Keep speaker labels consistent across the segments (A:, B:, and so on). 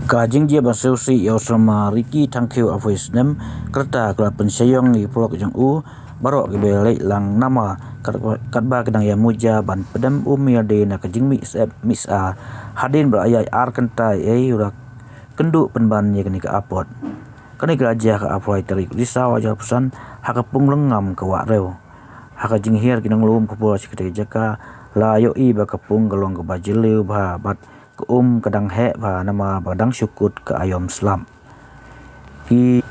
A: Kajing dia baseusi yo sama Ricky tangkiu avoice nem kereta kala pensayong ni prok jang u barok ke belai lang nama katba kedang ya muja ban pedam umir de na kajing mi sep misa hadin berayai ar kentai ura kendu penban ye kini ke apot kani geraja ke apoi tarik risau aja pesan hakapung lengam ke wakreu haka jinghir kinang lum ke bola sikete jaka la yo i bakapung galong ke bajileu ba bat ke kadang he ba nama badang syukut ke ayom selam ki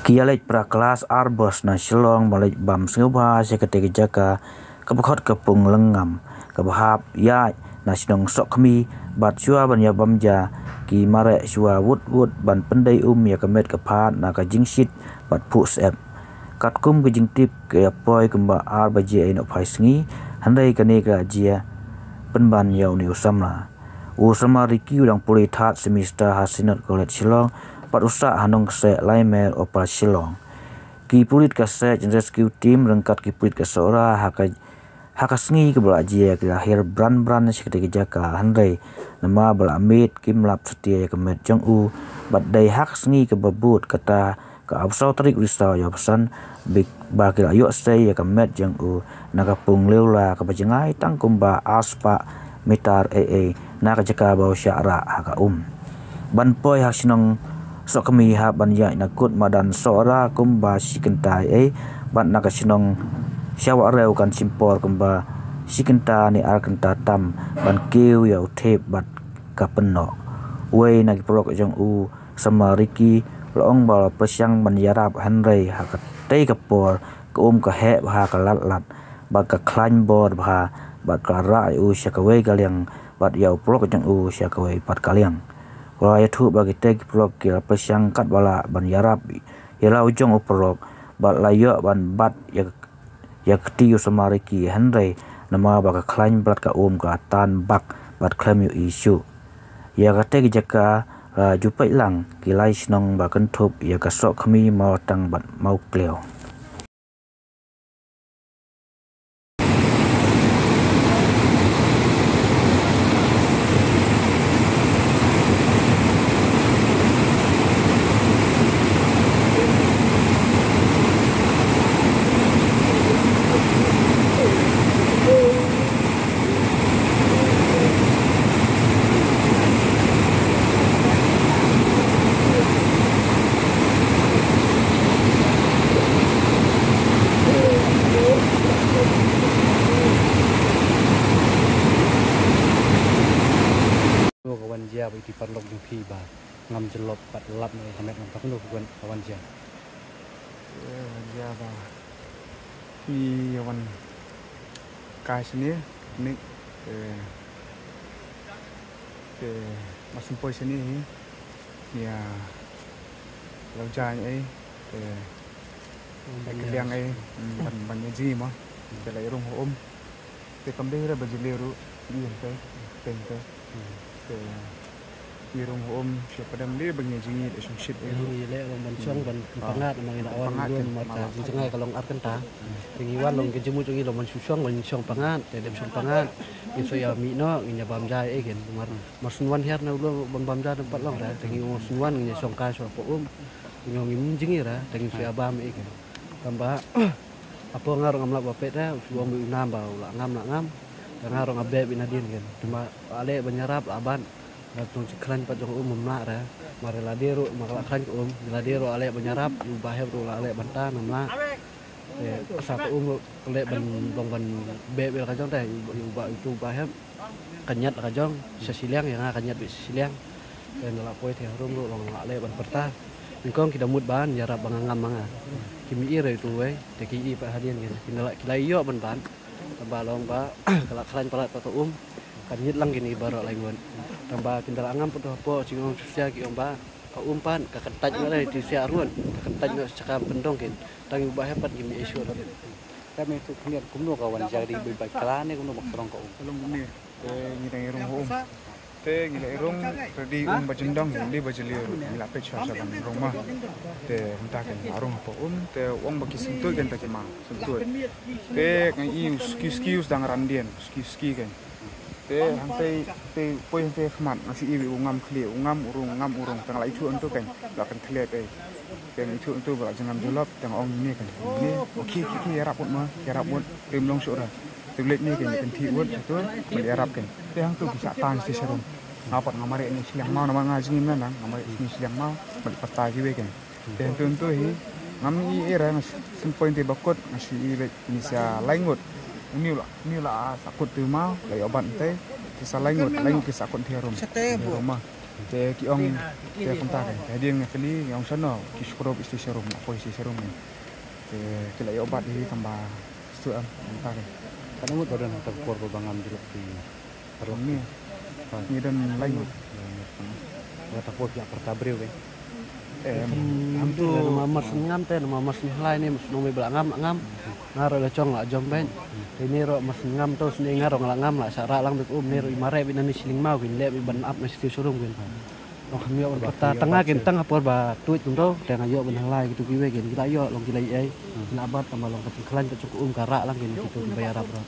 A: kialet pra kelas arbos na shilong balik bam sengba sikete jaka ke bekot kepung lengam ke bahap ya na sinong sok kami bat syua ban ya bamja ki mare syua wut ban pendai ya kemet ke pat na ka jingsit bat pus ep kat kum ke jingtip ke apoi kemba ar baje ino phaisngi handai kane ka jia penban yau ni usamla usama Ricky udang pulih tat semesta hasinat kolet Shillong pat usak hanong kese laimer opal Shillong ki pulit kese rescue team rengkat ki pulit kese ora haka sengi ke belajia ke lahir bran sekete jaka handai nama belamit kim lap setia ke met jong u bat dai hak sengi ke bebut kata ke absau tarik risau ya pesan big bakil ayo stay ya ke met jong u naga pung leula ke bajengai tangkum ba aspa mitar na kajaka bau syara haka ban poi hasinong sok kami ha ban ya nakut madan sora kumba sikentai ban na kasinong syawa reu kan simpor kumba sikenta ni ar kenta tam ban kiu ya utep bat kapeno we na prok jong u sama Ricky loong bal pesyang ban yarap hanrei haka tei kapor ke ke he ha ka lat ba ka klan bor ba bat kara u syakawe galiang bat yau prok jang u syakawe pat kaliang kalau ya tu bagi teg prok kira pesyang kat bala ban yarap yala ujung uprok bat layo ban bat ya ketiu sama Ricky Henry nama baka klaim blat ka ka tan bak bat klaim yu isu ya kate jaka jupai lang kilai snong bakan thup ya kasok kami mau tang bat mau kleo
B: kawan dia bagi parlok di pi ba ngam jelop pat lap ni kamet ngam tak nuk kawan dia
C: dia ba pi kawan kai sini ni masih poi sini ya lau jai ai keliang ai ban ji ma ke lai rong te kam de ra bajileru di te irong siapa dam dia bagi jingi de sung shit
B: ini le long ban chong ban pangat mang ina awan ron mata jingai kalong ar kenta tingiwan long kejemu jungi long ban susong ban chong pangat te dem chong pangat iso ya mi no nya bam jai gen masunwan her na ulo bam jai tempat long ra tingi masunwan nya chong ka so po nyong im jingi ra tingi so abam gen tambah apa ngar ngam lak bapet ra suang mi nam ba la ngam ngarong abe binadin gen cuma ale banyarap aban datung cikran pat jong nak ra mare ladero makala klan ladero ale banyarap ubah ru ale banta namla sa le ban long ban be ka jong teh ubah itu ubah kanyat ka jong sesiliang yang kanyat siliang dan la poi teh rum ru long ale ban perta ingkong kita mut ban jarap bangangam manga kimi ire itu we teki pak hadian gen kila iyo ban balong ba kalak klan palat pato kan nyit lang gini baro laingon tambah kindal angam puto po cingong sia ki ba ka umpan ka kentaj ngale di sia ruan ka kentaj no cakap pendong kin tangi ubah hepat gimi isu
D: kami tu kuniat kumno kawan jadi bebas kelane kumno maktorong ko
C: belum ni ngirang irong te ngirang tadi bajendang ni bajeliru ngila pecha saban rumah te mentaken arung po te wong baki sentuh kan tak ma sentuh te kan iu ski dang randian ski kan te hantai te poi hantai khmat nasi iwi ungam khli ungam urung tang lai chu antu kan la kan khli pe kan chu antu ba jangam julap tang ong ni kan ni okey ki arab ma arab mut rim long sura tulit ni kan thi wut tu beli arab kan te hang tu bisa tan si serum ngapat ngamari ni siang mau nama ngaji ni nang ngamari ni siang mau beli pata ki we kan te tu hi ngam i era simpoi te bakot nasi iwi ni sia laingut ni la sakut tu mau lai obat te kisah lain kisah kon thiarum rumah te ki ong te konta kan dia ngakali yang sana ki skrob isti serum apa isi serum ni te ki lai obat di tambah suam konta kan
D: Kadang ngut badan tak kuat bangam julap di
C: rum ni dan lain
D: ya tak kuat ya pertabriu kan.
B: Itu nama mas ngam teh nama mas lain ni mas nomi belak ngam ngaro le cong la jom ben ini ro mas ngam tu sini ngaro ngelak ngam la sara lang bek ni ro imare bin ni siling mau bin le ban up mesti surum bin oh kami orang kota tengah kin tengah por ba tuit tu teh ngayo ben lai gitu kiwe kin kita yo long kilai ai labat sama long kecil kelan cukup kara lang kin gitu bayar berapa